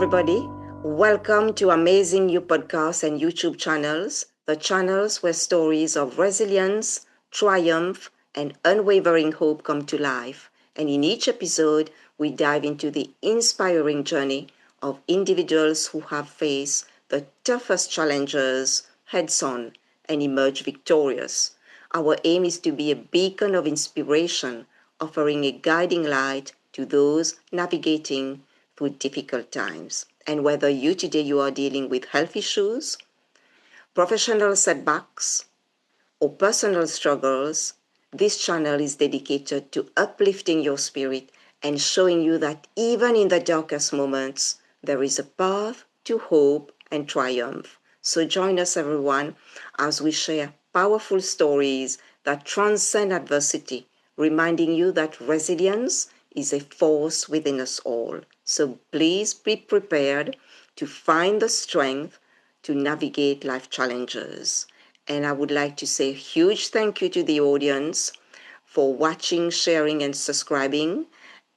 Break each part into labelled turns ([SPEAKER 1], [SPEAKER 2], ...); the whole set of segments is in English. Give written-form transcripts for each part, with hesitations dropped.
[SPEAKER 1] everybody. Welcome to Amazing You podcast and YouTube channels, the channels where stories of resilience, triumph, and unwavering hope come to life. And in each episode, we dive into the inspiring journey of individuals who have faced the toughest challenges heads on and emerge victorious. Our aim is to be a beacon of inspiration, offering a guiding light to those navigating through difficult times. And whether you are dealing with health issues, professional setbacks, or personal struggles, this channel is dedicated to uplifting your spirit and showing you that even in the darkest moments, there is a path to hope and triumph. So join us, everyone, as we share powerful stories that transcend adversity, reminding you that resilience is a force within us all. So please be prepared to find the strength to navigate life challenges. And I would like to say a huge thank you to the audience for watching, sharing, and subscribing.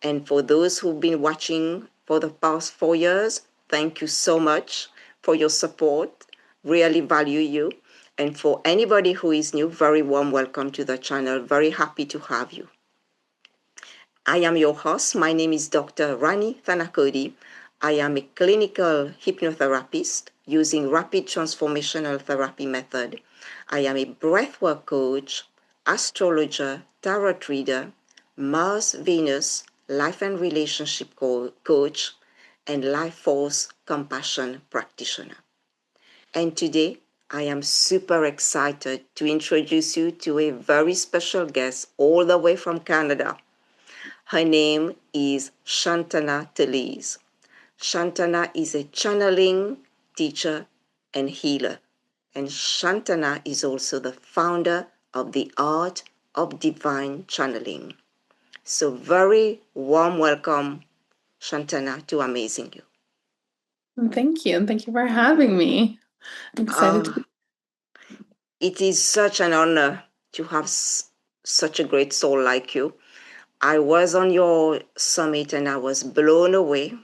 [SPEAKER 1] And for those who've been watching for the past 4 years, thank you so much for your support. Really value you. And for anybody who is new, very warm welcome to the channel. Very happy to have you. I am your host. My name is Dr. Rani Thanacoody. I am a clinical hypnotherapist using rapid transformational therapy method. I am a breathwork coach, astrologer, tarot reader, Mars, Venus, life and relationship coach, and life force compassion practitioner. And today, I am super excited to introduce you to a very special guest all the way from Canada. Her name is Shantana Telise. Shantana is a channeling teacher and healer. And Shantana is also the founder of the Art of Divine Channeling. So very warm welcome, Shantana, to Amazing You.
[SPEAKER 2] Thank you. And thank you for having me. I'm excited to be.
[SPEAKER 1] It is such an honor to have such a great soul like you. I was on your summit and I was blown away,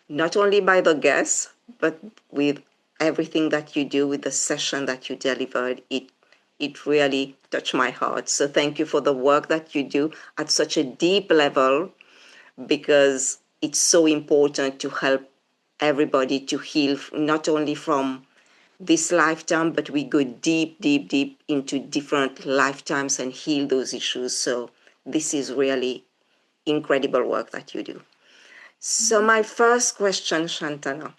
[SPEAKER 1] not only by the guests, but with everything that you do, with the session that you delivered. It really touched my heart. So thank you for the work that you do at such a deep level, because it's so important to help everybody to heal, not only from this lifetime, but we go deep, deep, deep into different lifetimes and heal those issues. So this is really incredible work that you do. So my first question, Shantana,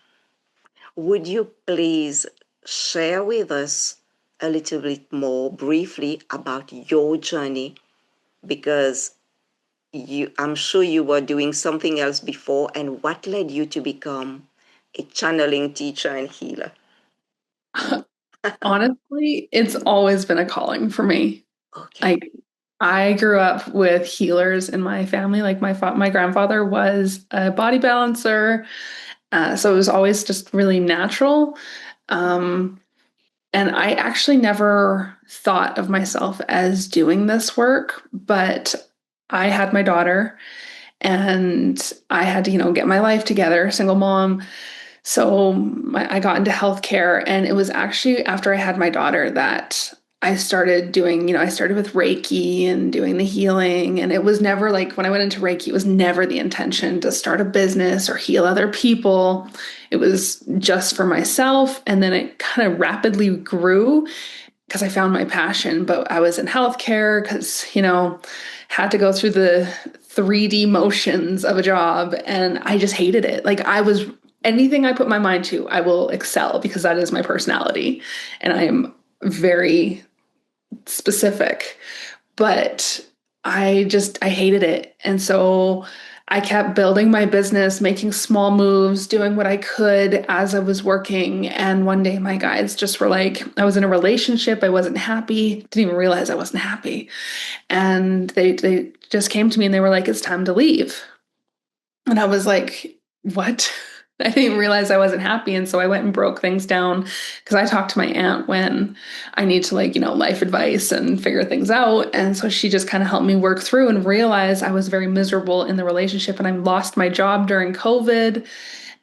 [SPEAKER 1] would you please share with us a little bit more briefly about your journey? Because I'm sure you were doing something else before, and what led you to become a channeling teacher and healer?
[SPEAKER 2] Honestly, it's always been a calling for me.
[SPEAKER 1] Okay.
[SPEAKER 2] Like I grew up with healers in my family. Like my grandfather was a body balancer, so it was always just really natural. Um, and I actually never thought of myself as doing this work, but I had my daughter, and I had to, get my life together, single mom. So I got into healthcare, and it was actually after I had my daughter that I started doing, I started with Reiki and doing the healing. And it was never like when I went into Reiki, it was never the intention to start a business or heal other people. It was just for myself. And then it kind of rapidly grew because I found my passion. But I was in healthcare because, had to go through the 3D motions of a job, and I just hated it. Like anything I put my mind to, I will excel because that is my personality. And I am very specific. But I hated it. And so I kept building my business, making small moves, doing what I could as I was working. And one day my guides just were like, I was in a relationship. I wasn't happy. Didn't even realize I wasn't happy. And they just came to me and they were like, it's time to leave. And I was like, what? I didn't realize I wasn't happy. And so I went and broke things down because I talked to my aunt when I need to, life advice and figure things out. And so she just kind of helped me work through and realize I was very miserable in the relationship, and I lost my job during COVID.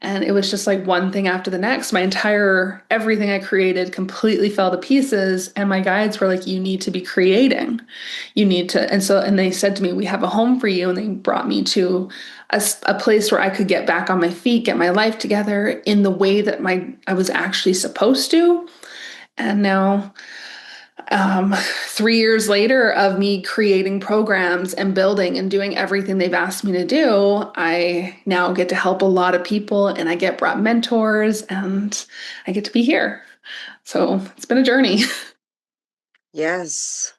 [SPEAKER 2] And it was just like one thing after the next. Everything I created completely fell to pieces. And my guides were like, you need to be creating. You need to. And they said to me, we have a home for you. And they brought me to a place where I could get back on my feet, get my life together in the way that I was actually supposed to. And now 3 years later of me creating programs and building and doing everything they've asked me to do, I now get to help a lot of people and I get brought mentors and I get to be here. So it's been a journey.
[SPEAKER 1] Yes.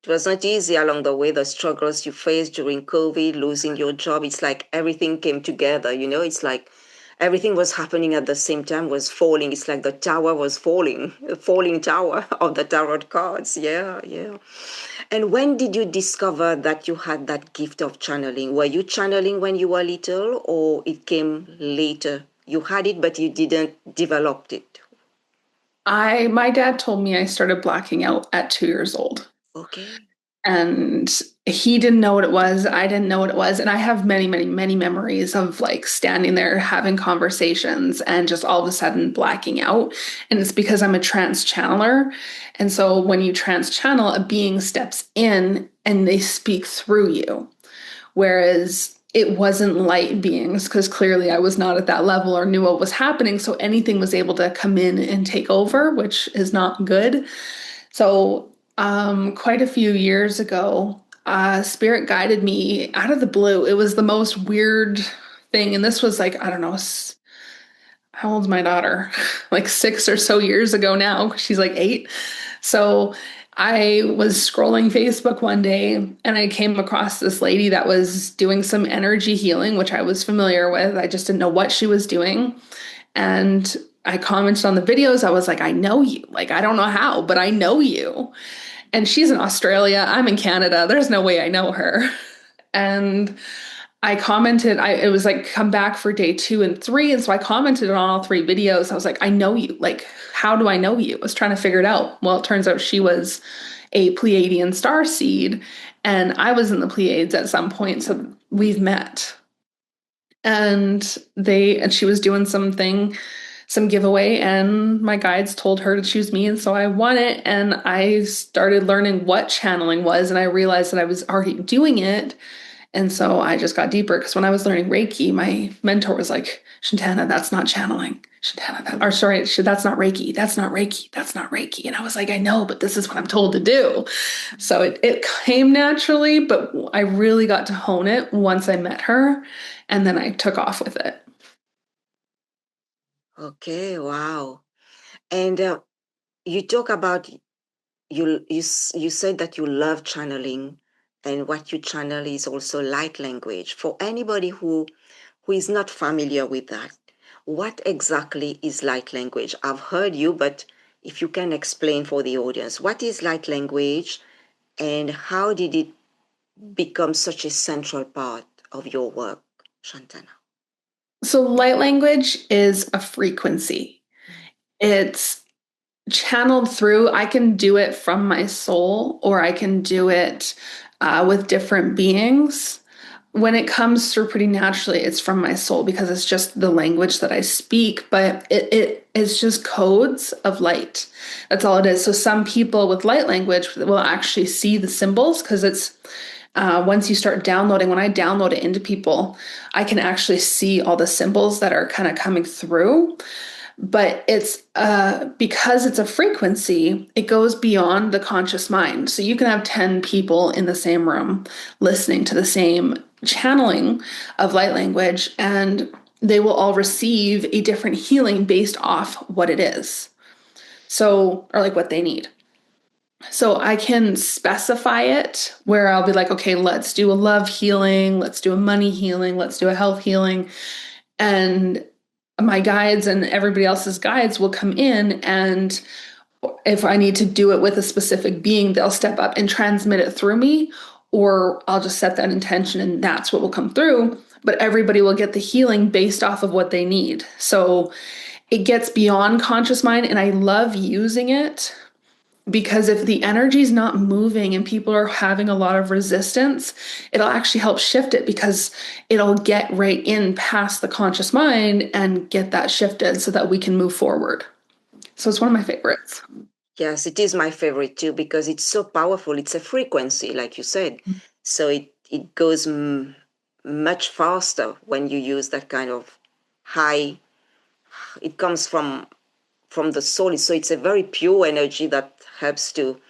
[SPEAKER 1] It was not easy along the way, the struggles you faced during COVID, losing your job. It's like everything came together, It's like everything was happening at the same time, was falling. It's like the tower was falling, the falling tower of the tarot cards. Yeah, yeah. And when did you discover that you had that gift of channeling? Were you channeling when you were little or it came later? You had it, but you didn't develop it.
[SPEAKER 2] My dad told me I started blacking out at 2 years old.
[SPEAKER 1] Okay.
[SPEAKER 2] And he didn't know what it was. I didn't know what it was. And I have many, many, many memories of like standing there having conversations and just all of a sudden blacking out. And it's because I'm a trance channeler. And so when you trance channel, a being steps in and they speak through you. Whereas it wasn't light beings because clearly I was not at that level or knew what was happening. So anything was able to come in and take over, which is not good. So, quite a few years ago, Spirit guided me out of the blue. It was the most weird thing. And this was like, I don't know, how old's my daughter? Like 6 or so years ago now. She's like 8. So I was scrolling Facebook one day and I came across this lady that was doing some energy healing, which I was familiar with. I just didn't know what she was doing. And I commented on the videos. I was like, I know you. Like, I don't know how, but I know you. And she's in Australia. I'm in Canada. There's no way I know her. And I commented, it was like come back for day 2 and 3. And so I commented on all 3 videos. I was like, I know you. Like, how do I know you? I was trying to figure it out. Well, it turns out she was a Pleiadian star seed, and I was in the Pleiades at some point. So we've met. And she was doing some giveaway, and my guides told her to choose me, and so I won it. And I started learning what channeling was, and I realized that I was already doing it. And so I just got deeper because when I was learning Reiki, my mentor was like, Shantana, that's not channeling. That's not Reiki. That's not Reiki. That's not Reiki. And I was like, I know, but this is what I'm told to do. So it came naturally, but I really got to hone it once I met her, and then I took off with it.
[SPEAKER 1] Okay, wow. And you talk about you said that you love channeling, and what you channel is also light language. For anybody who is not familiar with that, what exactly is light language? I've heard you, but if you can explain for the audience, what is light language and how did it become such a central part of your work, Shantana?
[SPEAKER 2] So light language is a frequency. It's channeled through. I can do it from my soul, or I can do it with different beings. When it comes through pretty naturally, it's from my soul because it's just the language that I speak, but it's just codes of light. That's all it is. So some people with light language will actually see the symbols because it's once you start downloading, when I download it into people, I can actually see all the symbols that are kind of coming through. But it's because it's a frequency, it goes beyond the conscious mind. So you can have 10 people in the same room listening to the same channeling of light language, and they will all receive a different healing based off what it is. So, or like what they need. So I can specify it where I'll be like, okay, let's do a love healing, let's do a money healing, let's do a health healing. And my guides and everybody else's guides will come in, and if I need to do it with a specific being, they'll step up and transmit it through me, or I'll just set that intention and that's what will come through. But everybody will get the healing based off of what they need. So it gets beyond conscious mind, and I love using it because if the energy is not moving and people are having a lot of resistance, it'll actually help shift it because it'll get right in past the conscious mind and get that shifted so that we can move forward. So it's one of my favorites.
[SPEAKER 1] Yes, it is my favorite too because it's so powerful. It's a frequency, like you said. So it goes much faster when you use that kind of high. It comes from the soul. So it's a very pure energy that helps to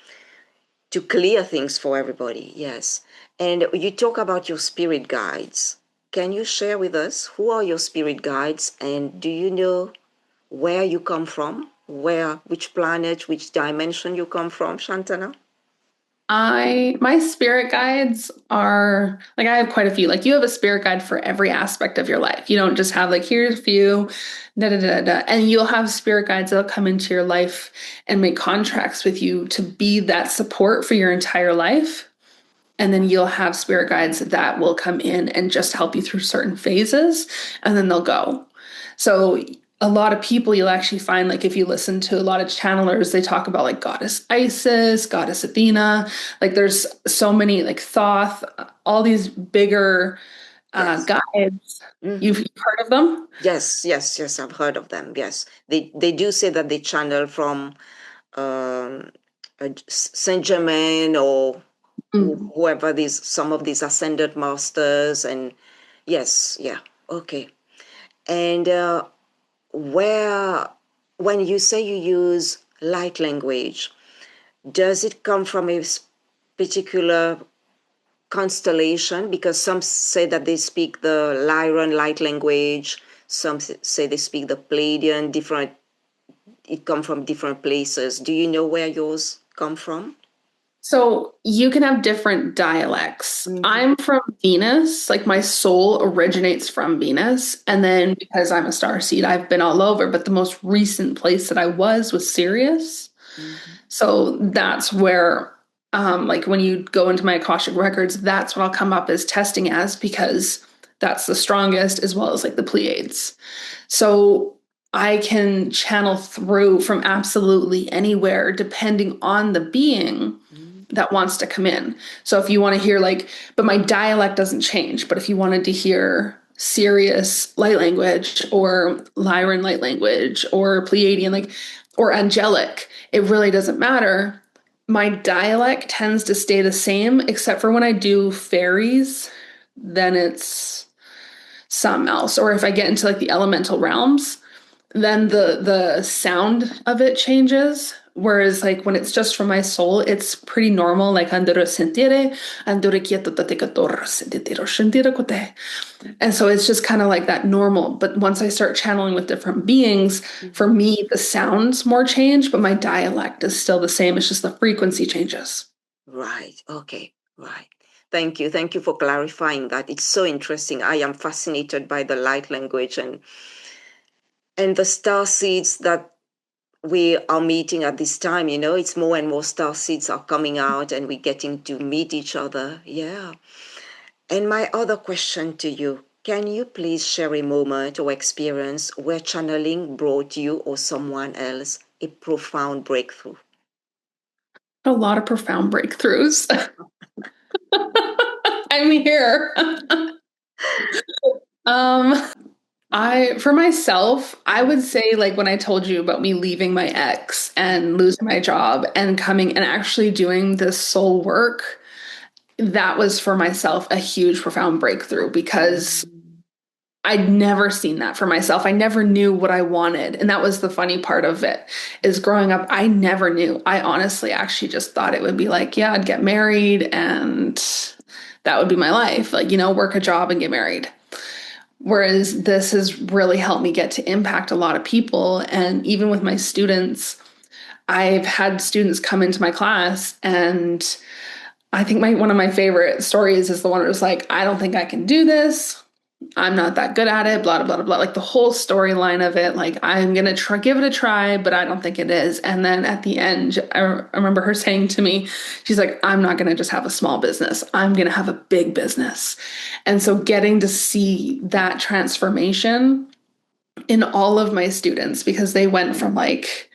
[SPEAKER 1] clear things for everybody. Yes. And you talk about your spirit guides. Can you share with us who are your spirit guides and do you know where you come from? Where, which planet, which dimension you come from, Shantana?
[SPEAKER 2] My spirit guides are like I have quite a few. Like you have a spirit guide for every aspect of your life. You don't just have like here's a few, da da da da. And you'll have spirit guides that'll come into your life and make contracts with you to be that support for your entire life. And then you'll have spirit guides that will come in and just help you through certain phases, and then they'll go. So a lot of people you'll actually find, like if you listen to a lot of channelers, they talk about like Goddess Isis, Goddess Athena. Like there's so many like Thoth, all these bigger
[SPEAKER 1] Yes.
[SPEAKER 2] guides.
[SPEAKER 1] Hmm.
[SPEAKER 2] You've heard of them?
[SPEAKER 1] Yes, yes, yes. I've heard of them. Yes, they do say that they channel from um, Saint Germain or
[SPEAKER 2] Mm.
[SPEAKER 1] whoever these some of these ascended masters and yes, yeah, okay. And where when you say you use light language, does it come from a particular constellation? Because some say that they speak the Lyran light language, some say they speak the Pleiadian, different, it come from different places. Do you know where yours come from?
[SPEAKER 2] So you can have different dialects.
[SPEAKER 1] Mm-hmm.
[SPEAKER 2] I'm from Venus, like my soul originates from Venus. And then because I'm a star seed, I've been all over. But the most recent place that I was Sirius.
[SPEAKER 1] Mm-hmm.
[SPEAKER 2] So that's where, like when you go into my Akashic records, that's what I'll come up as testing as because that's the strongest, as well as like the Pleiades. So I can channel through from absolutely anywhere depending on the being that wants to come in. So if you want to hear like, but my dialect doesn't change, but if you wanted to hear Sirius light language or Lyran light language or Pleiadian, like, or angelic, it really doesn't matter. My dialect tends to stay the same, except for when I do fairies, then it's something else. Or if I get into like the elemental realms, then the sound of it changes. Whereas like when it's just from my soul, it's pretty normal. Like andoro sentire, andoro quieto tate kator, sentitero sentire kote. And so it's just kind of like that normal. But once I start channeling with different beings, for
[SPEAKER 1] Mm-hmm.
[SPEAKER 2] me, the sounds more change, but my dialect is still the same. It's just the frequency changes.
[SPEAKER 1] Right. Okay. Right. Thank you. Thank you for clarifying that. It's so interesting. I am fascinated by the light language and the star seeds that we are meeting at this time. You know, it's more and more star seeds are coming out and we're getting to meet each other. Yeah. And my other question to you, can you please share a moment or experience where channeling brought you or someone else a profound breakthrough?
[SPEAKER 2] A lot of profound breakthroughs. I'm here. Um, for myself, I would say like when I told you about me leaving my ex and losing my job and coming and actually doing this soul work, that was for myself a huge, profound breakthrough because
[SPEAKER 1] Mm.
[SPEAKER 2] I'd never seen that for myself. I never knew what I wanted. And that was the funny part of it is growing up, I never knew. I honestly actually just thought it would be like, yeah, I'd get married and that would be my life. Like, you know, work a job and get married. Whereas this has really helped me get to impact a lot of people. And even with my students, I've had students come into my class and I think my one of my favorite stories is the one where it's like, I don't think I can do this. I'm not that good at it, blah, blah, blah, blah. Like the whole storyline of it, like I'm gonna try, give it a try, but I don't think it is. And then at the end, I remember her saying to me, she's like, I'm not gonna just have a small business. I'm gonna have a big business. And so getting to see that transformation in all of my students, because they went from like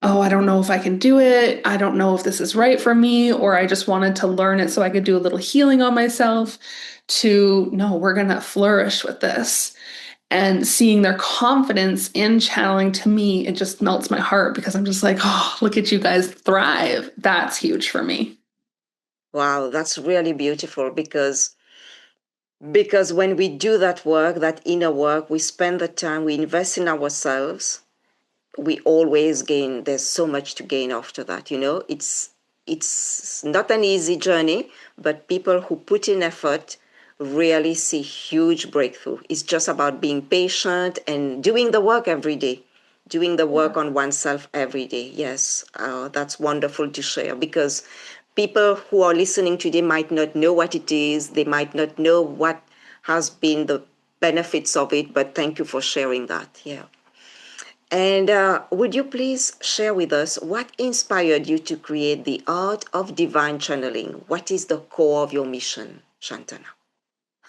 [SPEAKER 2] oh, I don't know if I can do it. I don't know if this is right for me, or I just wanted to learn it so I could do a little healing on myself, to no, we're going to flourish with this. And seeing their confidence in channeling, to me, it just melts my heart because I'm just like, oh, look at you guys thrive. That's huge for me.
[SPEAKER 1] Wow, that's really beautiful because when we do that work, that inner work, we spend the time, we invest in ourselves, we always gain. There's so much to gain after that, you know. It's not an easy journey, but people who put in effort really see huge breakthrough. It's just about being patient and doing the work every day, doing the work on oneself every day. Yes, that's wonderful to share, because people who are listening today might not know what it is, they might not know what has been the benefits of it, but thank you for sharing that. Yeah. And would you please share with us what inspired you to create the art of divine channeling? What is the core of your mission, Shantana?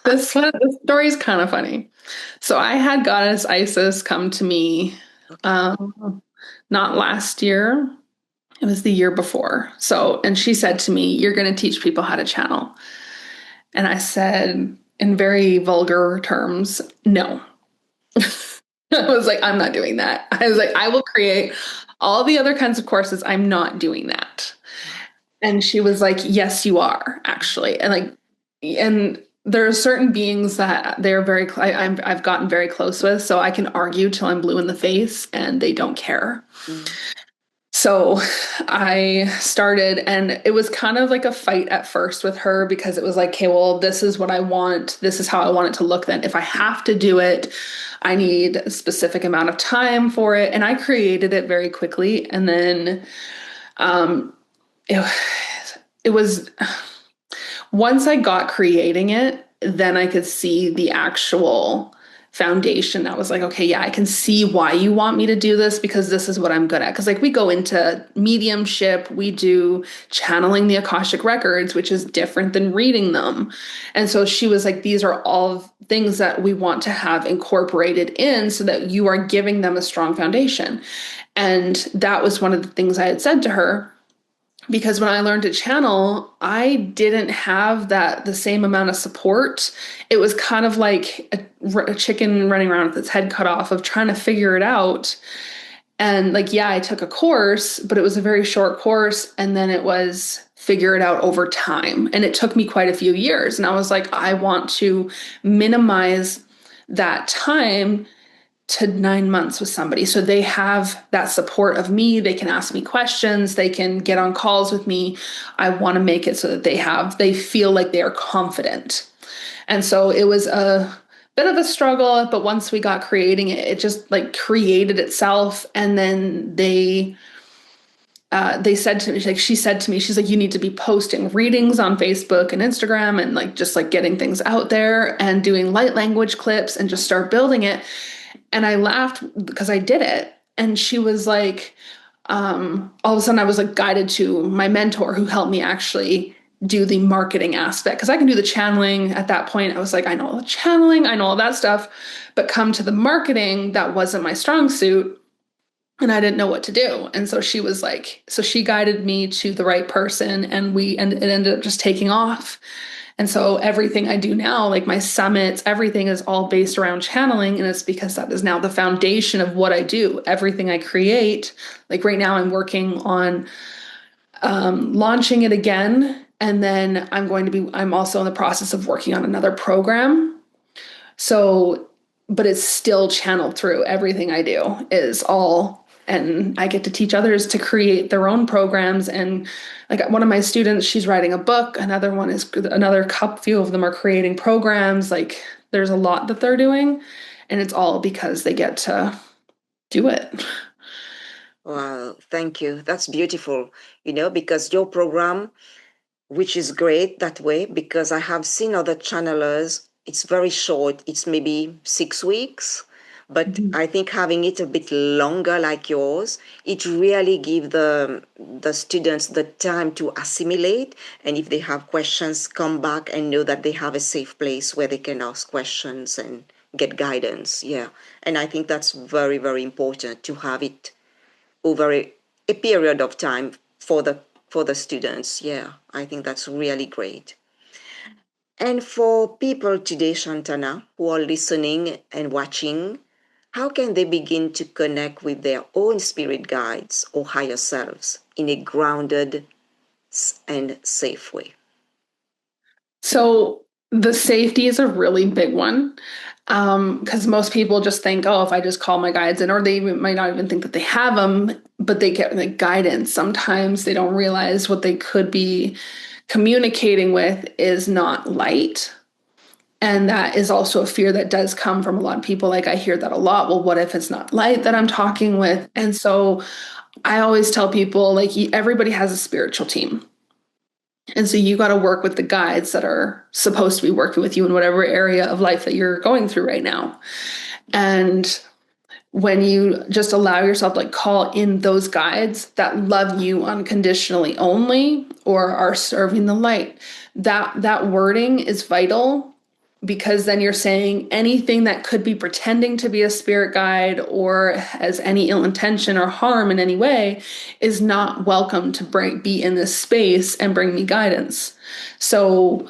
[SPEAKER 2] This story is kind of funny. So I had Goddess Isis come to me
[SPEAKER 1] Okay.
[SPEAKER 2] um, not last year. It was the year before. So, and she said to me, "You're going to teach people how to channel." And I said, in very vulgar terms, no. I was like, I'm not doing that. I was like, I will create all the other kinds of courses. I'm not doing that. And she was like, yes, you are actually. And like, and there are certain beings that they're I've gotten very close with, so I can argue till I'm blue in the face and they don't care.
[SPEAKER 1] Mm.
[SPEAKER 2] So I started, and it was kind of like a fight at first with her because it was like, okay, well, this is what I want. This is how I want it to look. Then, if I have to do it, I need a specific amount of time for it. And I created it very quickly. And then um, it, it was once I got creating it, then I could see the actual foundation that was like, okay, yeah, I can see why you want me to do this because this is what I'm good at. Because, like, we go into mediumship, we do channeling the Akashic records, which is different than reading them. And so she was like, these are all things that we want to have incorporated in so that you are giving them a strong foundation. And that was one of the things I had said to her, because when I learned to channel, I didn't have that the same amount of support. It was kind of like a chicken running around with its head cut off of trying to figure it out. And like, yeah, I took a course, but it was a very short course. And then it was figure it out over time. And it took me quite a few years. And I was like, I want to minimize that time to 9 months with somebody. So they have that support of me. They can ask me questions. They can get on calls with me. I want to make it so that they feel like they are confident. And so it was a bit of a struggle, but once we got creating it, it just like created itself. And then they said to me, like she said to me, she's like, you need to be posting readings on Facebook and Instagram and like just like getting things out there and doing light language clips and just start building it. And I laughed because I did it. And she was like, all of a sudden I was like guided to my mentor who helped me actually do the marketing aspect. Because I can do the channeling at that point. I was like, I know all the channeling, I know all that stuff. But come to the marketing, that wasn't my strong suit. And I didn't know what to do. And so she was like, so she guided me to the right person, and it ended up just taking off. And so everything I do now, like my summits, everything is all based around channeling. And it's because that is now the foundation of what I do. Everything I create, like right now, I'm working on launching it again. And then I'm also in the process of working on another program. So, but it's still channeled through. Everything I do is all, and I get to teach others to create their own programs. And like one of my students, she's writing a book. Another few of them are creating programs. Like there's a lot that they're doing, and it's all because they get to do it.
[SPEAKER 1] Wow, thank you. That's beautiful, you know, because your program, which is great that way, because I have seen other channelers, it's very short, it's maybe 6 weeks. But
[SPEAKER 2] Mhm.
[SPEAKER 1] I think having it a bit longer like yours, it really gives the students the time to assimilate. And if they have questions, come back and know that they have a safe place where they can ask questions and get guidance. Yeah. And I think that's very, very important to have it over a period of time for the students. Yeah, I think that's really great. And for people today, Shantana, who are listening and watching, how can they begin to connect with their own spirit guides or higher selves in a grounded and safe way?
[SPEAKER 2] So the safety is a really big one. Because most people just think, oh, if I just call my guides in, or they might not even think that they have them, but they get like guidance. Sometimes they don't realize what they could be communicating with is not light. And that is also a fear that does come from a lot of people. Like I hear that a lot. Well, what if it's not light that I'm talking with? And so I always tell people like everybody has a spiritual team. And so you got to work with the guides that are supposed to be working with you in whatever area of life that you're going through right now. And when you just allow yourself to like call in those guides that love you unconditionally only or are serving the light, that wording is vital because then you're saying anything that could be pretending to be a spirit guide or has any ill intention or harm in any way is not welcome to be in this space and bring me guidance. So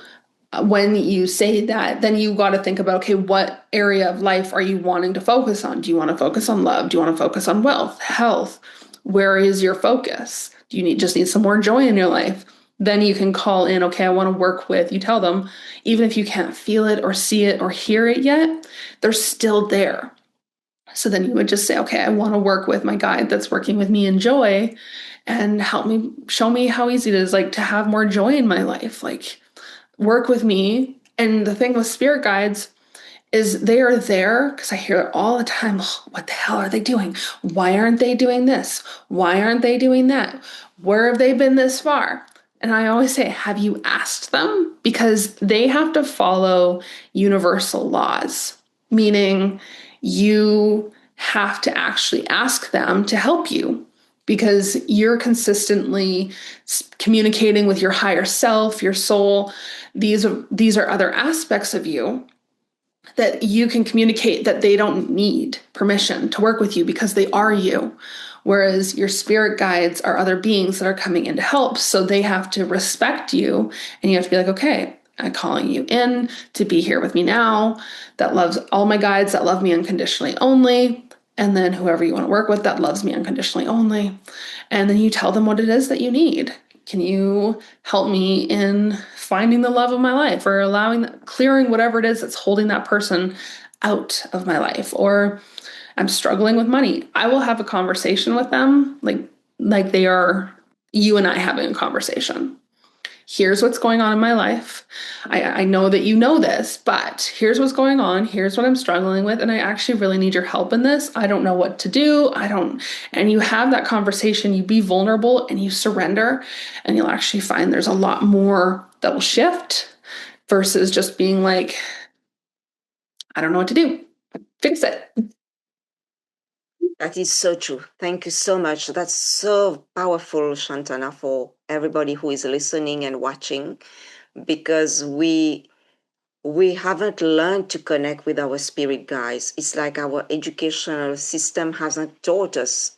[SPEAKER 2] when you say that, then you got to think about, okay, what area of life are you wanting to focus on? Do you want to focus on love? Do you want to focus on wealth, health? Where is your focus? Do you just need some more joy in your life? Then you can call in, okay, I want to work with, you tell them, even if you can't feel it or see it or hear it yet, they're still there. So then you would just say, okay, I want to work with my guide that's working with me in joy and help me, show me how easy it is like to have more joy in my life. Like work with me. And the thing with spirit guides is they are there because I hear it all the time. "Oh, what the hell are they doing? Why aren't they doing this? Why aren't they doing that? Where have they been this far?" And I always say, have you asked them? Because they have to follow universal laws, meaning you have to actually ask them to help you because you're consistently communicating with your higher self, your soul. These are other aspects of you that you can communicate that they don't need permission to work with you because they are you. Whereas your spirit guides are other beings that are coming in to help. So they have to respect you and you have to be like, okay, I'm calling you in to be here with me now. That loves all my guides that love me unconditionally only. And then whoever you want to work with that loves me unconditionally only. And then you tell them what it is that you need. Can you help me in finding the love of my life or clearing whatever it is that's holding that person out of my life? Or I'm struggling with money. I will have a conversation with them like they are you and I having a conversation. Here's what's going on in my life. I know that you know this, but here's what's going on. Here's what I'm struggling with. And I actually really need your help in this. I don't know what to do. And you have that conversation, you be vulnerable and you surrender, and you'll actually find there's a lot more that will shift versus just being like, I don't know what to do. Fix it.
[SPEAKER 1] That is so true. Thank you so much. That's so powerful, Shantana, for everybody who is listening and watching, because we haven't learned to connect with our spirit guides. It's like our educational system hasn't taught us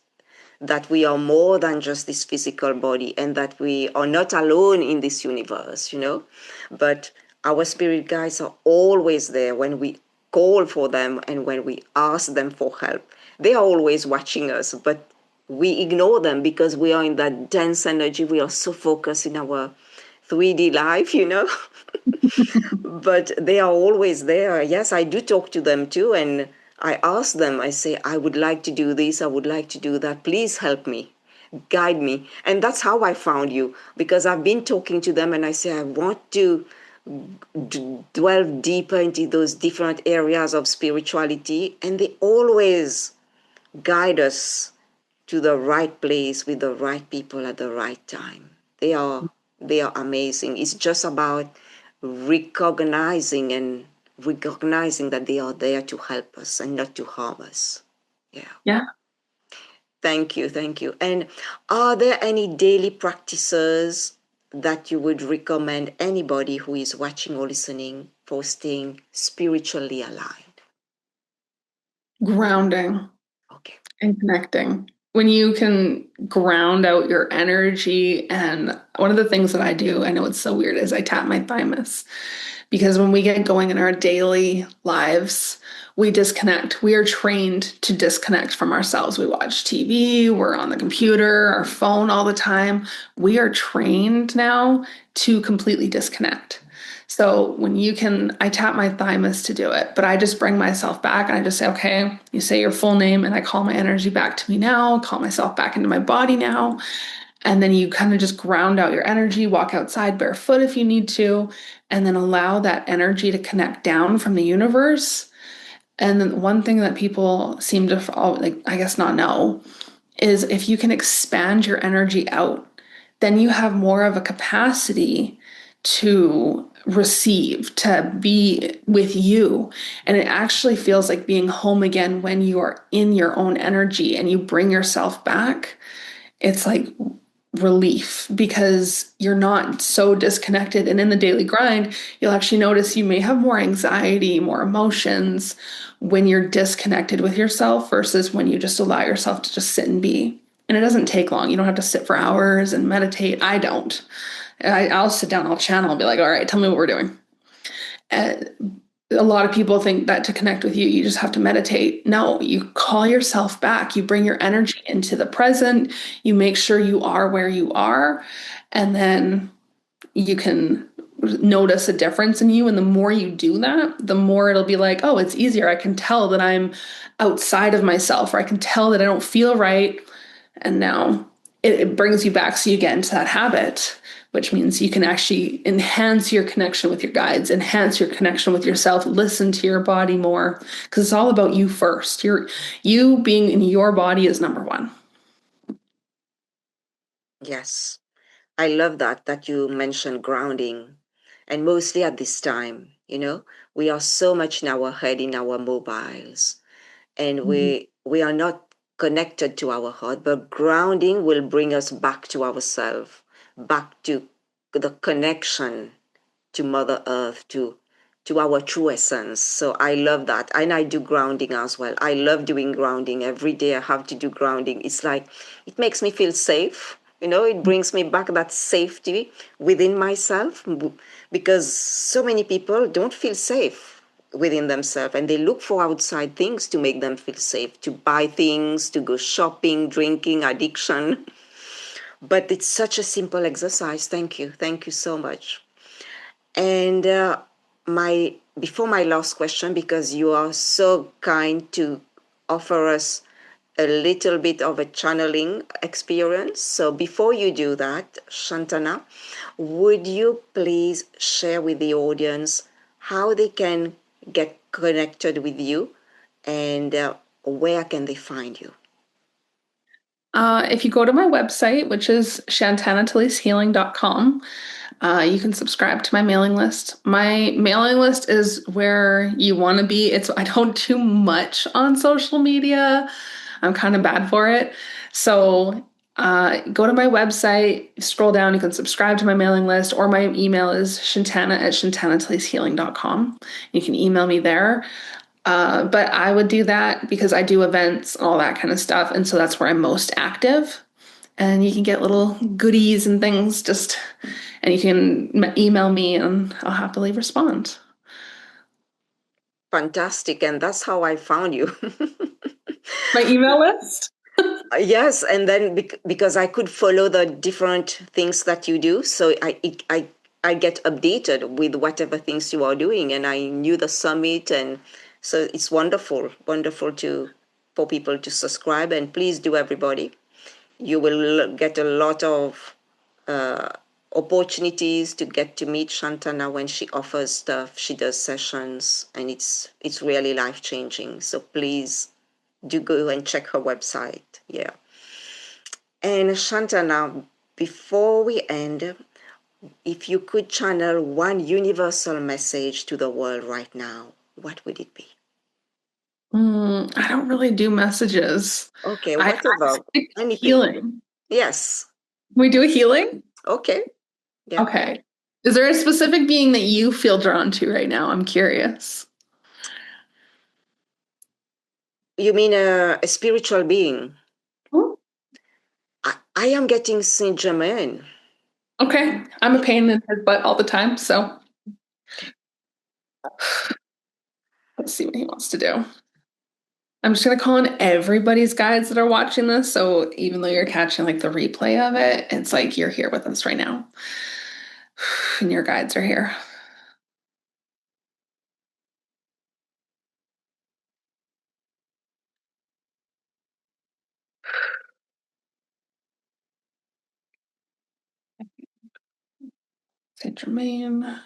[SPEAKER 1] that we are more than just this physical body and that we are not alone in this universe, you know. But our spirit guides are always there when we call for them and when we ask them for help. They are always watching us, but we ignore them because we are in that dense energy. We are so focused in our 3D life, you know. But they are always there. Yes, I do talk to them too. And I ask them, I say, I would like to do this, I would like to do that. Please help me, guide me. And that's how I found you, because I've been talking to them and I say, I want to delve deeper into those different areas of spirituality. And they always guide us to the right place with the right people at the right time. They are amazing. It's just about recognizing that they are there to help us and not to harm us. Yeah.
[SPEAKER 2] Yeah.
[SPEAKER 1] Thank you, thank you. And are there any daily practices that you would recommend anybody who is watching or listening for staying spiritually aligned?
[SPEAKER 2] Grounding
[SPEAKER 1] Okay.
[SPEAKER 2] and connecting. when you can ground out your energy. And one of the things that I do, I know it's so weird, is I tap my thymus. Because when we get going in our daily lives, we disconnect. We are trained to disconnect from ourselves. We watch TV, we're on the computer, our phone all the time. We are trained now to completely disconnect. So when you can, I tap my thymus to do it, but I just bring myself back and I just say, okay, you say your full name and I call my energy back to me now, call myself back into my body now. And then you kind of just ground out your energy, walk outside barefoot if you need to, and then allow that energy to connect down from the universe. And then one thing that people seem to, like, I guess not know, is if you can expand your energy out, then you have more of a capacity to receive, to be with you. And it actually feels like being home again when you are in your own energy and you bring yourself back. It's like relief because you're not so disconnected. And in the daily grind, you'll actually notice you may have more anxiety, more emotions when you're disconnected with yourself versus when you just allow yourself to just sit and be. And it doesn't take long. You don't have to sit for hours and meditate. I don't. I'll sit down, I'll channel, I'll be like, all right, tell me what we're doing. A lot of people think that to connect with you, you just have to meditate. No, you call yourself back. You bring your energy into the present. You make sure you are where you are. And then you can notice a difference in you. And the more you do that, the more it'll be like, oh, it's easier. I can tell that I'm outside of myself, or I can tell that I don't feel right. And now it brings you back. So you get into that habit, which means you can actually enhance your connection with your guides, enhance your connection with yourself, listen to your body more, because it's all about you first. You being in your body is number one.
[SPEAKER 1] Yes. I love that you mentioned grounding. And mostly at this time, we are so much in our head in our mobiles, and
[SPEAKER 2] Mhm.
[SPEAKER 1] we are not connected to our heart, but grounding will bring us back to ourselves, back to the connection to Mother Earth, to our true essence. So I love that. And I do grounding as well. I love doing grounding. Every day I have to do grounding. It's like it makes me feel safe. It brings me back that safety within myself, because so many people don't feel safe within themselves, and they look for outside things to make them feel safe, to buy things, to go shopping, drinking, addiction. But it's such a simple exercise. Thank you. Thank you so much. And my before my last question, because you are so kind to offer us a little bit of a channeling experience. So before you do that, Shantana, would you please share with the audience how they can get connected with you, and where can they find you?
[SPEAKER 2] If you go to my website, which is shantanatelisehealing.com, you can subscribe to my mailing list. My mailing list is where you want to be. I don't do much on social media. I'm kind of bad for it. So go to my website, scroll down, you can subscribe to my mailing list, or my email is shantana@shantanatelisehealing.com. You can email me there. But I would do that because I do events and all that kind of stuff. And so that's where I'm most active. And you can get little goodies and things and you can email me and I'll happily respond.
[SPEAKER 1] Fantastic. And that's how I found you.
[SPEAKER 2] My email list?
[SPEAKER 1] Yes, and then because I could follow the different things that you do, so I get updated with whatever things you are doing, and I knew the summit, and so it's wonderful to for people to subscribe, and please do, everybody. You will get a lot of uh, opportunities to get to meet Shantana when she offers stuff. She does sessions, and it's really life changing. So please do go and check her website. Yeah. And Shantana, before we end, if you could channel one universal message to the world right now, what would it be?
[SPEAKER 2] I don't really do messages.
[SPEAKER 1] Okay,
[SPEAKER 2] I
[SPEAKER 1] whatever,
[SPEAKER 2] stick to
[SPEAKER 1] anything.
[SPEAKER 2] healing.
[SPEAKER 1] Yes.
[SPEAKER 2] Can we do a healing?
[SPEAKER 1] Okay. Yeah.
[SPEAKER 2] Okay. Is there a specific being that you feel drawn to right now? I'm curious.
[SPEAKER 1] You mean a spiritual being? I am getting Saint Germain.
[SPEAKER 2] Okay, I'm a pain in his butt all the time, so let's see what he wants to do. I'm just gonna call in everybody's guides that are watching this, so even though you're catching like the replay of it, it's like you're here with us right now. And your guides are here. Saint Germain.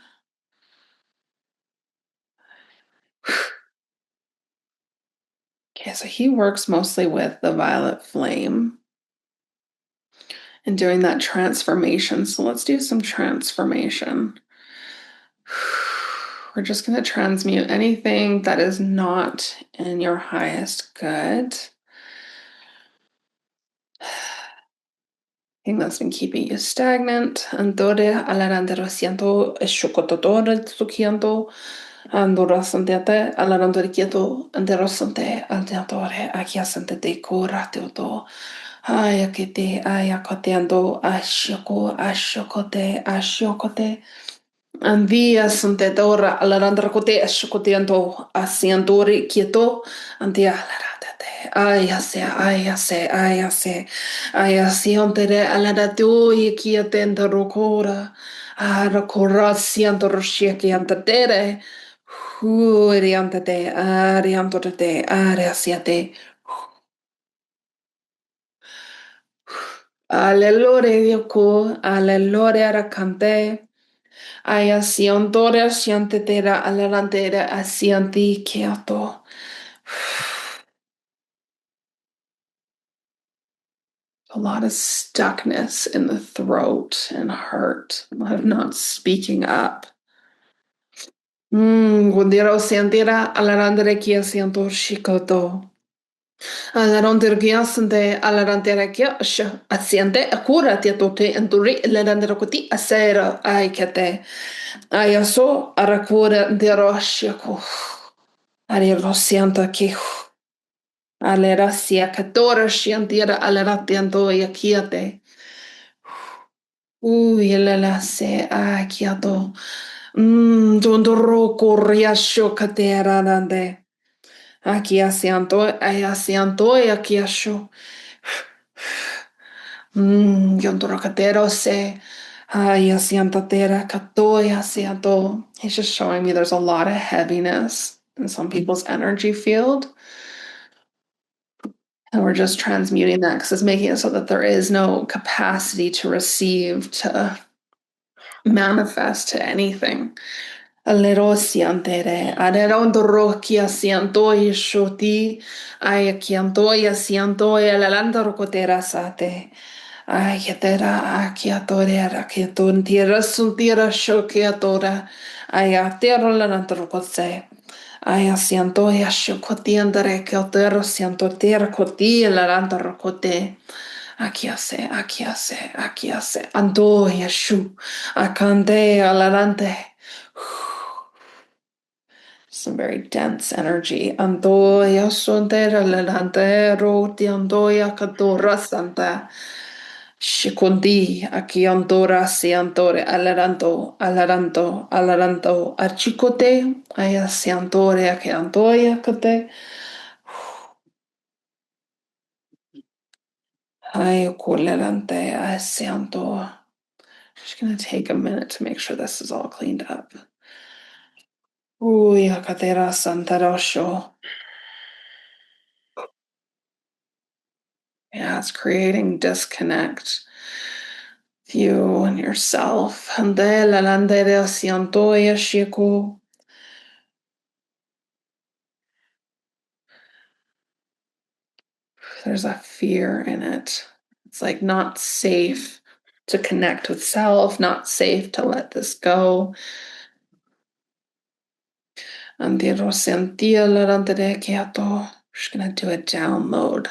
[SPEAKER 2] Okay, so he works mostly with the violet flame and doing that transformation. So let's do some transformation. We're just going to transmute anything that is not in your highest good. Thing that's been keeping you stagnant. Andore alarandero siento shokototore tsukianto. Andora santiate alarandore quieto. Andero sante alteatore akiasante te corateoto. Ayakete ayakoteando ashoko ashokote ashokote. Andia santetora alarandrakote ashokoteando asiantori quieto. Andia alaradate. Ayase. Ayasiontere aladatu ikiatenda rokora. Arakora sianto roshiaki antatere. Huriantate, ariantote, ariasiate. Alelore yoko, alelore aracante. Ayasiontore asiantetera alarantera asianti kiato. A lot of stuckness in the throat and heart, of not speaking up. Gundira sentira alarandere kia siento shikoto. Alarandere kia sente alarandere kia sha asiente akura tiatote enturi alarandere koti asera aikete. Ayaso arakura dero shiko. Ari rosianta ki. Alera sia katora shiantira alaratianto yakiate. Yelala se akiato. Dondoro corriascio caterarande. Aquí asianto, y aquí asho. Yondoro catero se. Ay, asiantatera catoy asianto. He's just showing me there's a lot of heaviness in some people's energy field. And we're just transmuting that because it's making it so that there is no capacity to receive, to manifest to anything. Alero siantere, aderondo kia siantoi shoti, ay kiantoi asiantoi alalanda rocotera sate. Ay yetera akiatorera kiatun tira suntira shokiatora, ay atero la nantrocose. Ay asiantoi ashokotiandere kiotero siantotera coti la landa rocote. Akiase, ando yeshu, akande alalante. Some very dense energy. Andoya sondera lelantero tiandoya kadora santa. Shikundi aki andora si andore alaranto archikote aya si andore aki andoya kate. Ay kulerante asianto. Just gonna take a minute to make sure this is all cleaned up. Uy, akatera santarosho. Yeah, it's creating disconnect with you and yourself. Andela landere siantoya shiku. There's a fear in it. It's like not safe to connect with self, not safe to let this go. Andiro sentia landere kiato. Just gonna do a download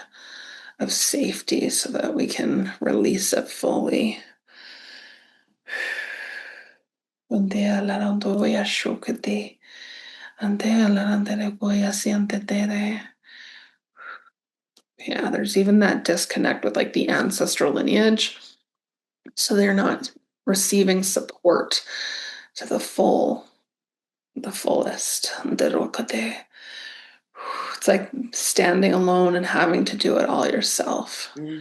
[SPEAKER 2] of safety so that we can release it fully. Andea larando voy a shukati. Andea larandere voy a sientetere. Yeah, there's even that disconnect with like the ancestral lineage. So they're not receiving support to the fullest. It's like standing alone and having to do it all yourself.
[SPEAKER 1] Mm.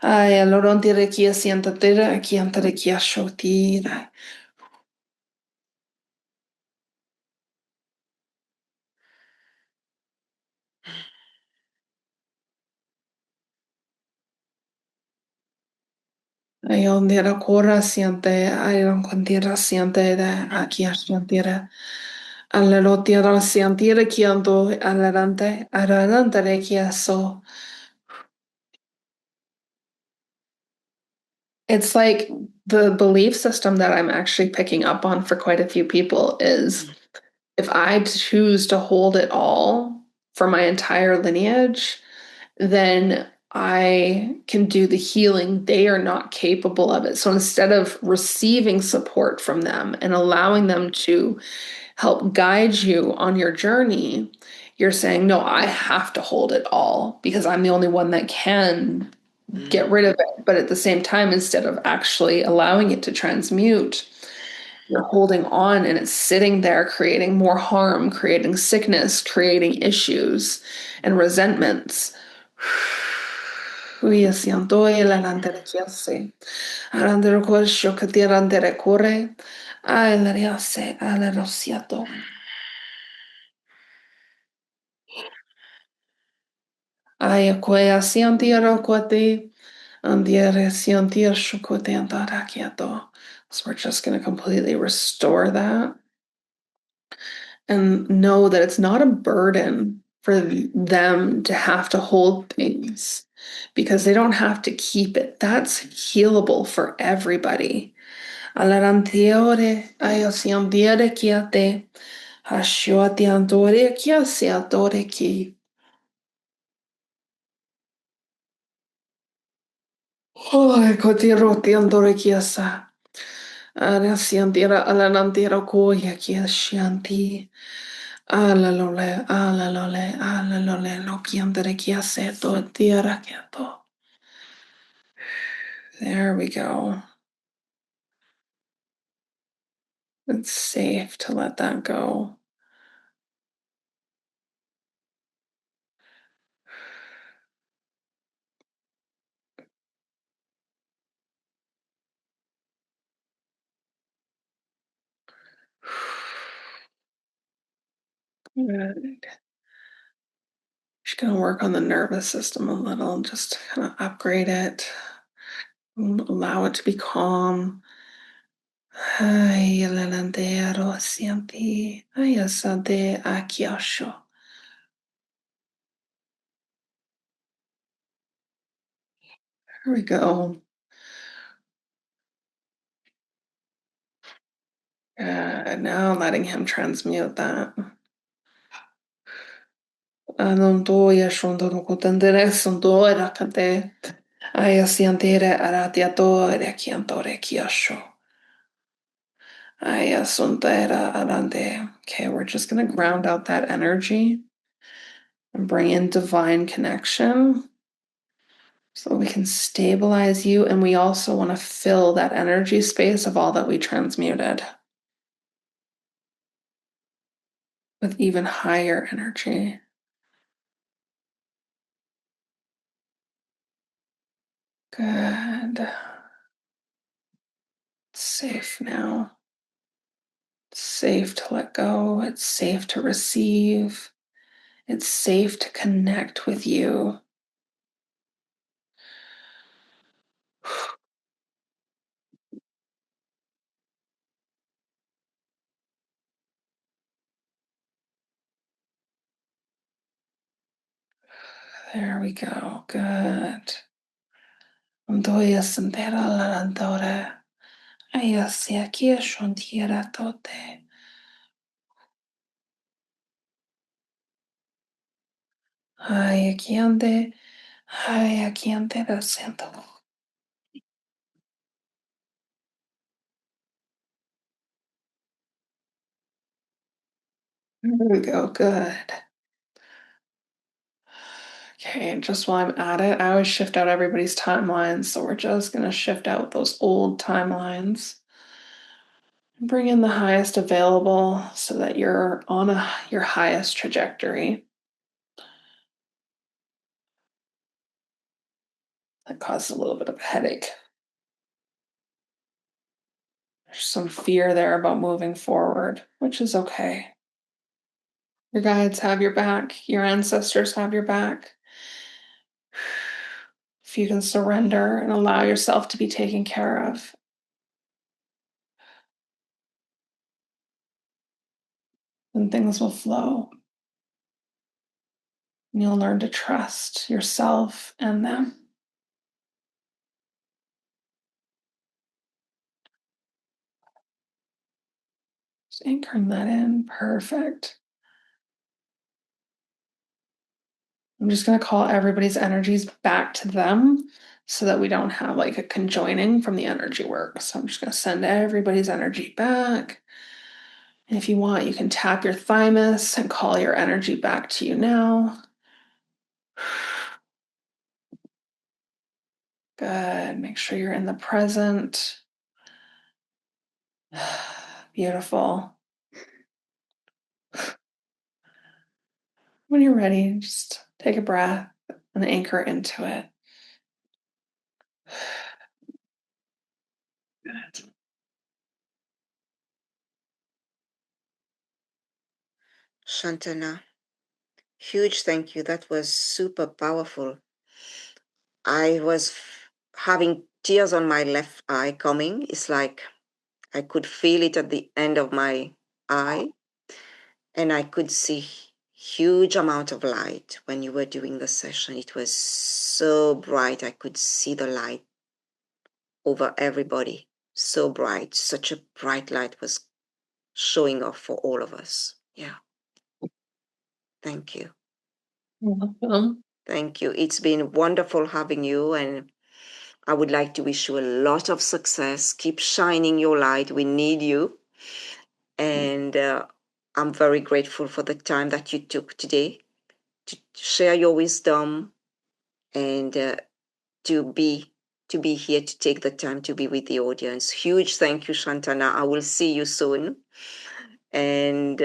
[SPEAKER 2] Ai, allora non dire chi sienta te, chi entra chi asciutire. Ai, on dire cora siente, ai, non condire siente, a chi asciutire. Alle lottire sentire chi ando, all'erante chi so. It's like the belief system that I'm actually picking up on for quite a few people is if I choose to hold it all for my entire lineage, then I can do the healing. They are not capable of it. So instead of receiving support from them and allowing them to help guide you on your journey, you're saying, no, I have to hold it all because I'm the only one that can get rid of it. But at the same time, instead of actually allowing it to transmute, you're holding on and it's sitting there creating more harm, creating sickness, creating issues and resentments. Uy, siento el andare chiase. Arandere kor shokati arandere kore. Ay, la riase, ala rosiato. Ay, koe asianti arokote. Andiere sianti ashokote andara quieto. So we're just going to completely restore that and know that it's not a burden for them to have to hold things because they don't have to keep it. That's healable for everybody. Alarantiore, ayosiandiere kiate, hashoatiantore kiasiatore ki. Oh, kotirotiantore kiasa. Arasiantira alanantira koya kiashanti. Alalole, no kiandere kiaseto, tira quieto. There we go. It's safe to let that go. Good. Just gonna work on the nervous system a little, just kind of upgrade it, allow it to be calm. Ay, lalandero sienti, ay, asante akiosho. There we go. Now letting him transmute that. Anontoya shondorokotendere sondora kate. Ayasiantere aratiatore kiantore kiasho. Ayasuntera arande. Okay, we're just going to ground out that energy and bring in divine connection so we can stabilize you. And we also want to fill that energy space of all that we transmuted with even higher energy. Good. It's safe now. It's safe to let go. It's safe to receive. It's safe to connect with you. There we go. Good. Andoya santera la landore. Ayasia kia shontiera tote. Ayakiande. Ayakiande da santo. There we go. Good. Okay, just while I'm at it, I always shift out everybody's timelines. So we're just going to shift out those old timelines. Bring in the highest available so that you're on your highest trajectory. That causes a little bit of a headache. There's some fear there about moving forward, which is okay. Your guides have your back, your ancestors have your back. If you can surrender and allow yourself to be taken care of, then things will flow. And you'll learn to trust yourself and them. Just anchoring that in. Perfect. I'm just going to call everybody's energies back to them so that we don't have like a conjoining from the energy work. So I'm just going to send everybody's energy back. And if you want, you can tap your thymus and call your energy back to you now. Good. Make sure you're in the present. Beautiful. When you're ready, just take a breath and anchor into it. Good.
[SPEAKER 1] Shantana, huge thank you. That was super powerful. I was having tears on my left eye coming. It's like I could feel it at the end of my eye, and I could see huge amount of light when you were doing the session. It was so bright. I could see the light over everybody. So bright. Such a bright light was showing off for all of us. Yeah. Thank you.
[SPEAKER 2] You're welcome.
[SPEAKER 1] Thank you. It's been wonderful having you, and I would like to wish you a lot of success. Keep shining your light. We need you. And I'm very grateful for the time that you took today to share your wisdom and to be here, to take the time to be with the audience. Huge thank you, Shantana. I will see you soon. And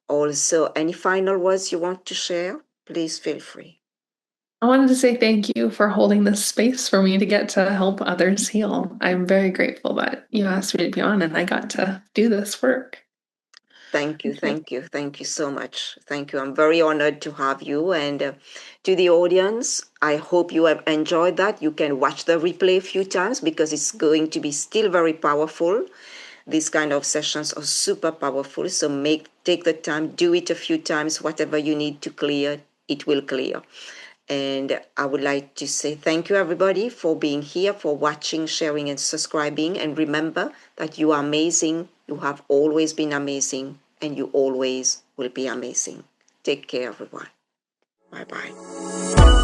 [SPEAKER 1] also, any final words you want to share, please feel free.
[SPEAKER 2] I wanted to say thank you for holding this space for me to get to help others heal. I'm very grateful that you asked me to be on and I got to do this work.
[SPEAKER 1] Thank you, thank you, thank you so much. Thank you. I'm very honored to have you. And to the audience, I hope you have enjoyed that. You can watch the replay a few times because it's going to be still very powerful. These kind of sessions are super powerful. So take the time, do it a few times. Whatever you need to clear, it will clear. And I would like to say thank you, everybody, for being here, for watching, sharing, and subscribing. And remember that you are amazing. You have always been amazing, and you always will be amazing. Take care, everyone. Bye-bye.